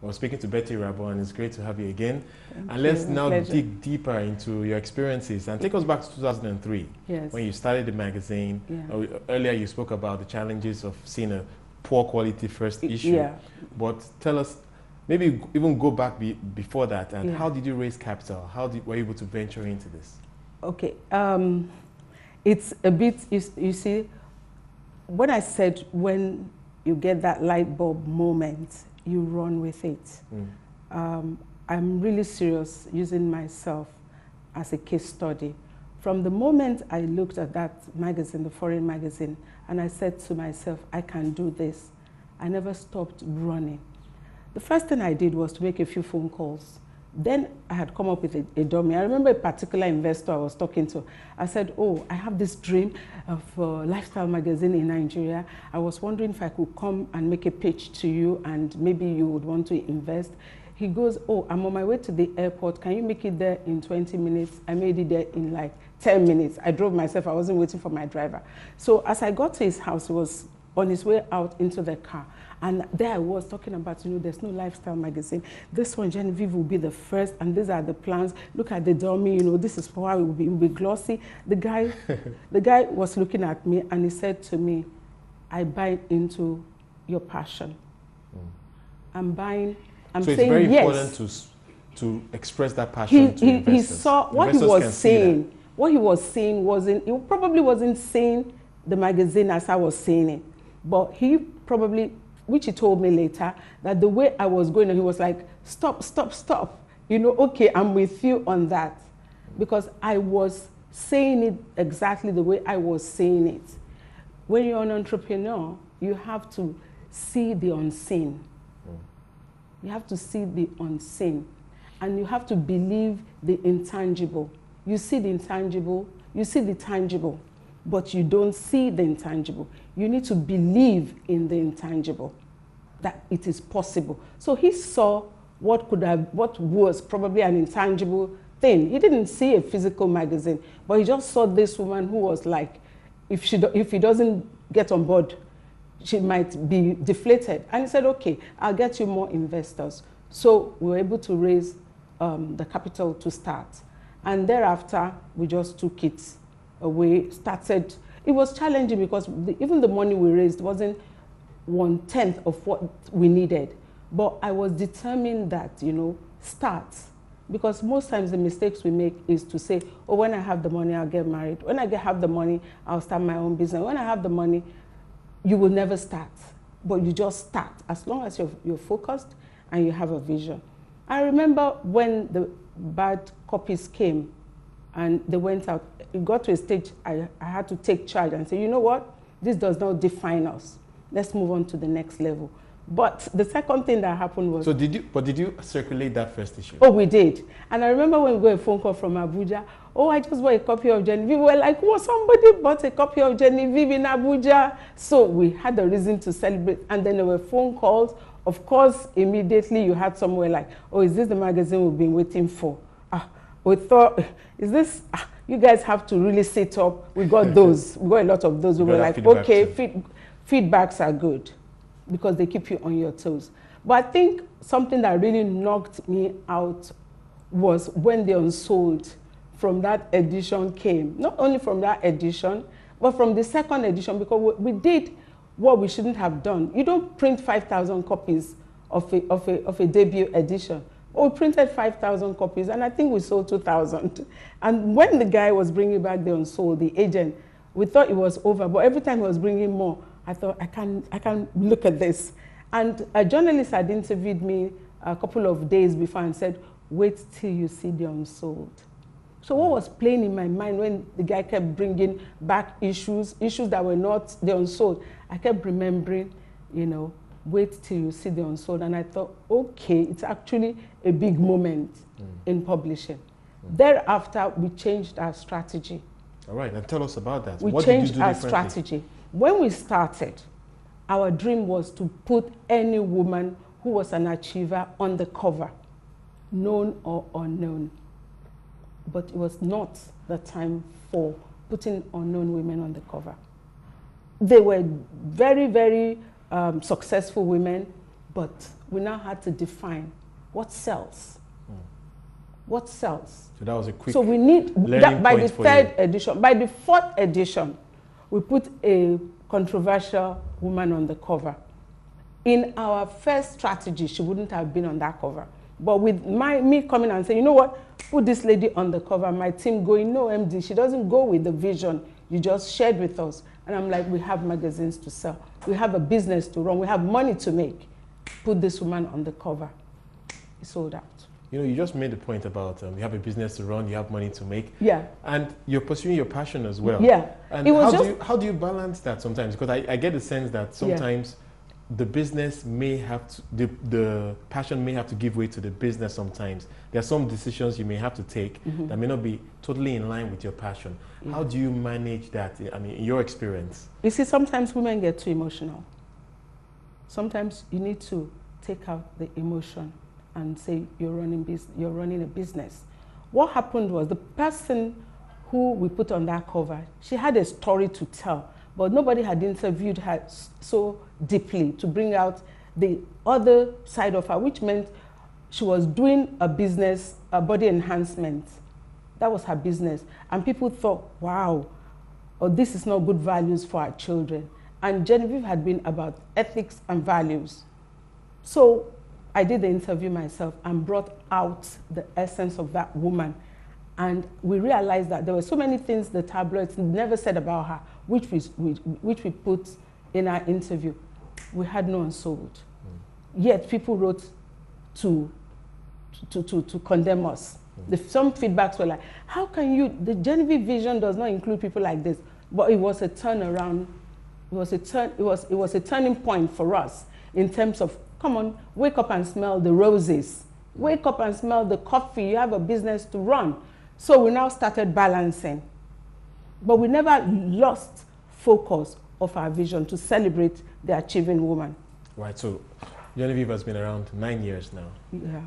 We're speaking to Betty Irabor, and it's great to have you again. Thank Let's you. now Pleasure. dig deeper into your experiences and take us back to 2003, Yes. when you started the magazine. Yeah. Earlier, you spoke about the challenges of seeing a poor quality first issue. Yeah. But tell us, maybe even go back before that, and Yeah. how did you raise capital? Were you able to venture into this? Okay. It's a bit, you see, when I said when you get that light bulb moment, you run with it. I'm really serious using myself as a case study. From the moment I looked at that magazine, the foreign magazine, and I said to myself, I can do this, I never stopped running. The first thing I did was to make a few phone calls. Then I had come up with a dummy. I remember a particular investor I was talking to. I said, oh, I have this dream of a lifestyle magazine in Nigeria. I was wondering if I could come and make a pitch to you and maybe you would want to invest. He goes, oh, I'm on my way to the airport. Can you make it there in 20 minutes? I made it there in like 10 minutes. I drove myself. I wasn't waiting for my driver. So as I got to his house, he was on his way out into the car. And there I was talking about, you know, there's no lifestyle magazine. This one, Genevieve, will be the first, and these are the plans. Look at the dummy, you know, this is how it will be glossy. The guy was looking at me and he said to me, I buy into your passion. I'm saying yes. So it's very important to express that passion to investors. He saw what he was saying. What he was saying wasn't, he probably wasn't saying the magazine as I was saying it, but he probably, which he told me later, that the way I was going, he was like, stop, stop, stop. You know, okay, I'm with you on that. Because I was saying it exactly the way I was saying it. When you're an entrepreneur, you have to see the unseen. You have to see the unseen. And you have to believe the intangible. You see the intangible, you see the tangible, but you don't see the intangible. You need to believe in the intangible, that it is possible. So he saw what was probably an intangible thing. He didn't see a physical magazine, but he just saw this woman who was like, if he doesn't get on board, she might be deflated. And he said, okay, I'll get you more investors. So we were able to raise the capital to start. And thereafter, we just took it away, started. It was challenging because even the money we raised wasn't 1/10 of what we needed. But I was determined that, you know, start. Because most times the mistakes we make is to say, oh, when I have the money, I'll get married. When I have the money, I'll start my own business. When I have the money, you will never start. But you just start as long as you're focused and you have a vision. I remember when the bad copies came and they went out, it got to a stage I had to take charge and say, you know what, this does not define us. Let's move on to the next level. But the second thing that happened was... So did you circulate that first issue? Oh, we did. And I remember when we got a phone call from Abuja, oh, I just bought a copy of Genevieve. We were like, oh, somebody bought a copy of Genevieve in Abuja. So we had a reason to celebrate. And then there were phone calls. Of course, immediately you had somewhere like, oh, is this the magazine we've been waiting for? We thought, is this, you guys have to really sit up. We got those. We got a lot of those. We were like, okay, feedbacks are good because they keep you on your toes. But I think something that really knocked me out was when the Unsold from that edition came. Not only from that edition, but from the second edition, because we did what we shouldn't have done. You don't print 5,000 copies of a debut edition. We printed 5,000 copies, and I think we sold 2,000. And when the guy was bringing back the Unsold, the agent, we thought it was over, but every time he was bringing more, I thought, I can't look at this. And a journalist had interviewed me a couple of days before and said, wait till you see the Unsold. So what was playing in my mind when the guy kept bringing back issues that were not the Unsold, I kept remembering, you know, wait till you see the Unsold. And I thought, okay, it's actually a big moment in publishing. Thereafter, we changed our strategy. All right, and tell us about that. We changed our strategy. When we started, our dream was to put any woman who was an achiever on the cover, known or unknown. But it was not the time for putting unknown women on the cover. They were very, very successful women, but we now had to define what sells. What sells? So that was a quick. So we need that by the third edition. By the fourth edition, we put a controversial woman on the cover. In our first strategy, she wouldn't have been on that cover. But with me coming and saying, you know what, put this lady on the cover, my team going, no, MD, she doesn't go with the vision you just shared with us. And I'm like, we have magazines to sell. We have a business to run. We have money to make. Put this woman on the cover. It sold out. You know, you just made the point about you have a business to run, you have money to make. Yeah. And you're pursuing your passion as well. Yeah. And how do you balance that sometimes? Because I get the sense that sometimes the business may have to, the passion may have to give way to the business sometimes. There are some decisions you may have to take that may not be totally in line with your passion. Yeah. How do you manage that, I mean, in your experience? You see, sometimes women get too emotional. Sometimes you need to take out the emotion and say you're running a business. What happened was the person who we put on that cover, she had a story to tell, but nobody had interviewed her so deeply to bring out the other side of her, which meant she was doing a business, a body enhancement. That was her business. And people thought, wow, this is not good values for our children. And Genevieve had been about ethics and values. So I did the interview myself and brought out the essence of that woman. And we realized that there were so many things the tabloids never said about her, which we put in our interview. We had no unsold. Yet people wrote to condemn us. Some feedbacks were like, how can you, the Genevieve vision does not include people like this. But it was a turnaround. It was a turning point for us in terms of, come on, wake up and smell the roses. Wake up and smell the coffee. You have a business to run. So we now started balancing. But we never lost focus of our vision to celebrate the achieving woman. Right, so Genevieve has been around 9 years now. Yeah.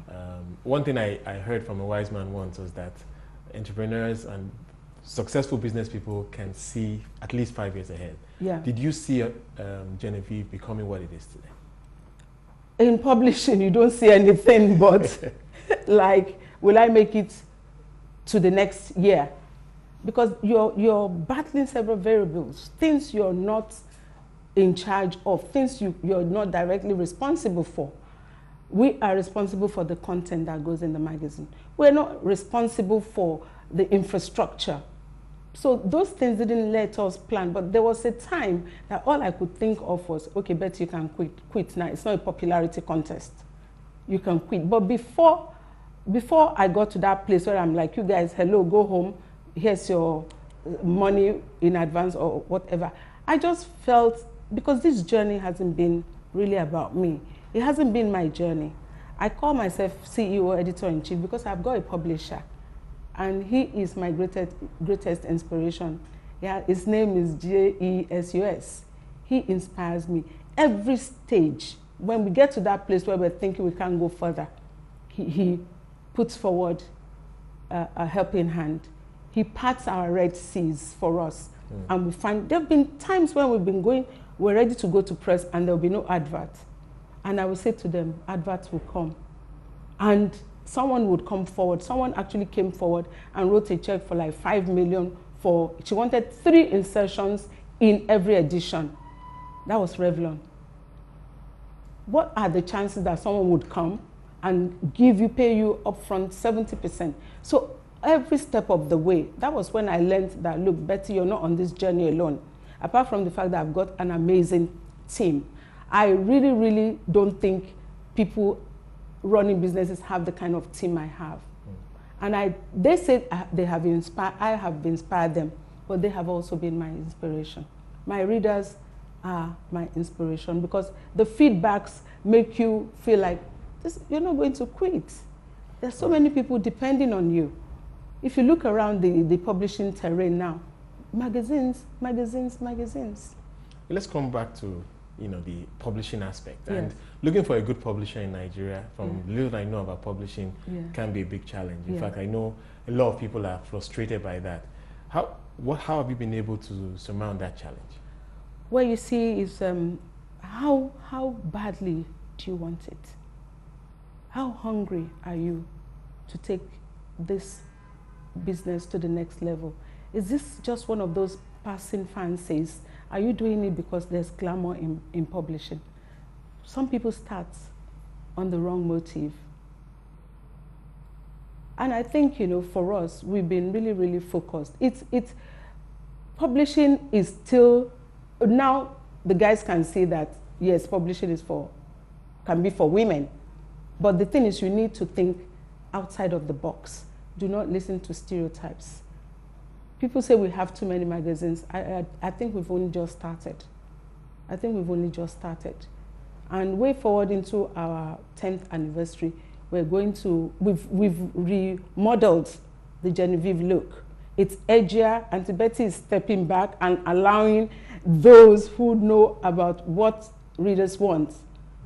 One thing I heard from a wise man once was that entrepreneurs and successful business people can see at least 5 years ahead. Yeah. Did you see Genevieve becoming what it is today? In publishing, you don't see anything but like, will I make it to the next year? Because you're battling several variables, things you're not in charge of, things you're not directly responsible for. We are responsible for the content that goes in the magazine. We're not responsible for the infrastructure. So those things didn't let us plan, but there was a time that all I could think of was, okay, Betty, you can quit now. It's not a popularity contest. You can quit. But before I got to that place where I'm like, you guys, hello, go home. Here's your money in advance or whatever. I just felt, because this journey hasn't been really about me. It hasn't been my journey. I call myself CEO, editor-in-chief, because I've got a publisher. And he is my greatest inspiration. Yeah, his name is Jesus. He inspires me. Every stage, when we get to that place where we're thinking we can't go further, he puts forward a helping hand. He parts our Red Seas for us. And we find, there have been times when we've been going, we're ready to go to press and there'll be no advert. And I will say to them, adverts will come. And someone would come forward. Someone actually came forward and wrote a check for like 5 million for, she wanted 3 insertions in every edition. That was Revlon. What are the chances that someone would come and pay you upfront 70%? So every step of the way, that was when I learned that, look, Betty, you're not on this journey alone. Apart from the fact that I've got an amazing team, I really, really don't think people running businesses have the kind of team I have. And they say they have inspired, I have inspired them, but they have also been my inspiration. My readers are my inspiration because the feedbacks make you feel like you're not going to quit. There's so many people depending on you. If you look around the publishing terrain now, magazines. Let's come back to the publishing aspect. Yes. And looking for a good publisher in Nigeria, from little I know about publishing, can be a big challenge. In fact, I know a lot of people are frustrated by that. How have you been able to surmount that challenge? What you see is how badly do you want it? How hungry are you to take this business to the next level? Is this just one of those passing fancies? Are you doing it because there's glamour in publishing? Some people start on the wrong motive. And I think, you know, for us, we've been really, really focused. Publishing is still, now the guys can say that, yes, publishing can be for women. But the thing is, you need to think outside of the box. Do not listen to stereotypes. People say we have too many magazines. I think we've only just started. I think we've only just started. And way forward into our 10th anniversary, we've remodeled the Genevieve look. It's edgier. Auntie Betty is stepping back and allowing those who know about what readers want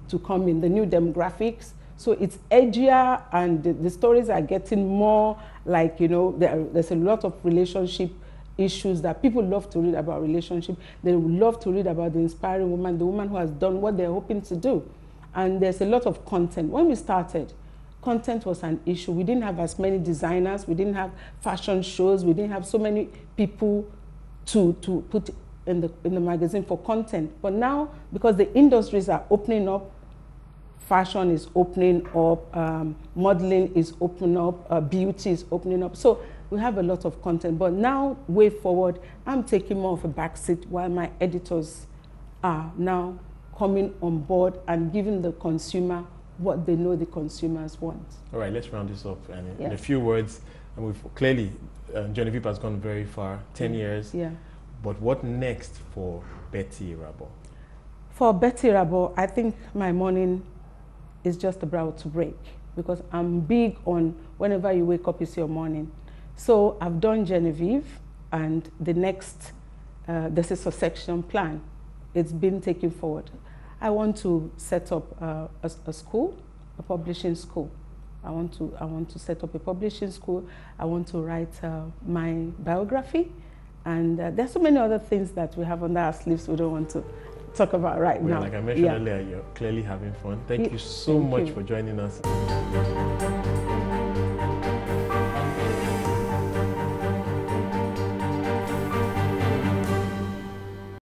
to come in, the new demographics. So it's edgier, and the stories are getting more like, you know, there's a lot of relationship issues that people love to read about relationship. They would love to read about the inspiring woman, the woman who has done what they're hoping to do. And there's a lot of content. When we started, content was an issue. We didn't have as many designers. We didn't have fashion shows. We didn't have so many people to put in the magazine for content. But now, because the industries are opening up, fashion is opening up, modeling is opening up, beauty is opening up. So we have a lot of content. But now, way forward, I'm taking more of a backseat while my editors are now coming on board and giving the consumer what they know the consumers want. All right, let's round this up. And in a few words, and we've clearly, Genevieve has gone very far, 10 years. Yeah. But what next for Betty Irabor? For Betty Irabor, I think my morning is just about to break, because I'm big on whenever you wake up, it's your morning. So I've done Genevieve, and the next, there's a succession plan. It's been taken forward. I want to set up a school, a publishing school. I want to set up a publishing school. I want to write my biography. And there's so many other things that we have under our sleeves we don't want to talk about right now. Like I mentioned earlier, you're clearly having fun. Thank you so much for joining us.